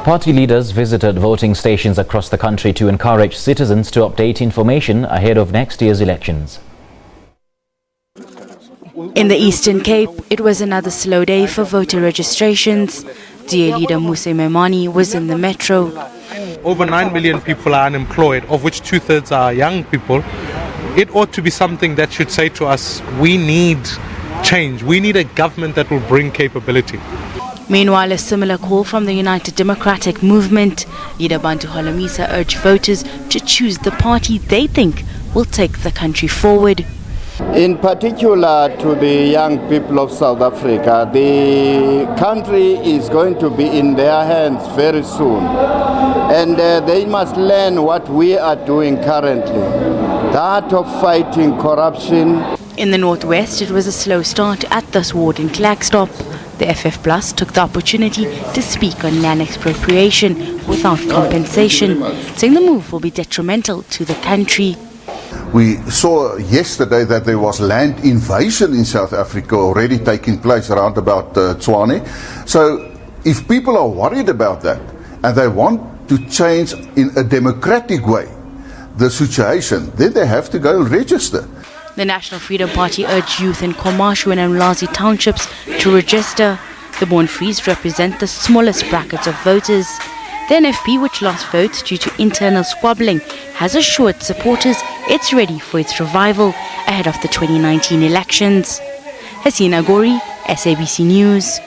Party leaders visited voting stations across the country to encourage citizens to update information ahead of next year's elections. In the Eastern Cape, it was another slow day for voter registrations. DA leader Musa Memani was in the metro. Over 9 million people are unemployed, of which 2/3 are young people. It ought to be something that should say to us, we need change. We need a government that will bring capability. Meanwhile, a similar call from the United Democratic Movement. Leader Bantu Holomisa urged voters to choose the party they think will take the country forward. In particular to the young people of South Africa, the country is going to be in their hands very soon. And they must learn what we are doing currently, the art of fighting corruption. In the northwest, it was a slow start at this ward in Klagstop. The FF Plus took the opportunity to speak on land expropriation without compensation, saying the move will be detrimental to the country. We saw yesterday that there was land invasion in South Africa already taking place around about Tshwane. So if people are worried about that and they want to change in a democratic way the situation, then they have to go and register. The National Freedom Party urged youth in Komashu and Mlazi townships to register. The Born Frees represent the smallest brackets of voters. The NFP, which lost votes due to internal squabbling, has assured supporters it's ready for its revival ahead of the 2019 elections. Hasina Gori, SABC News.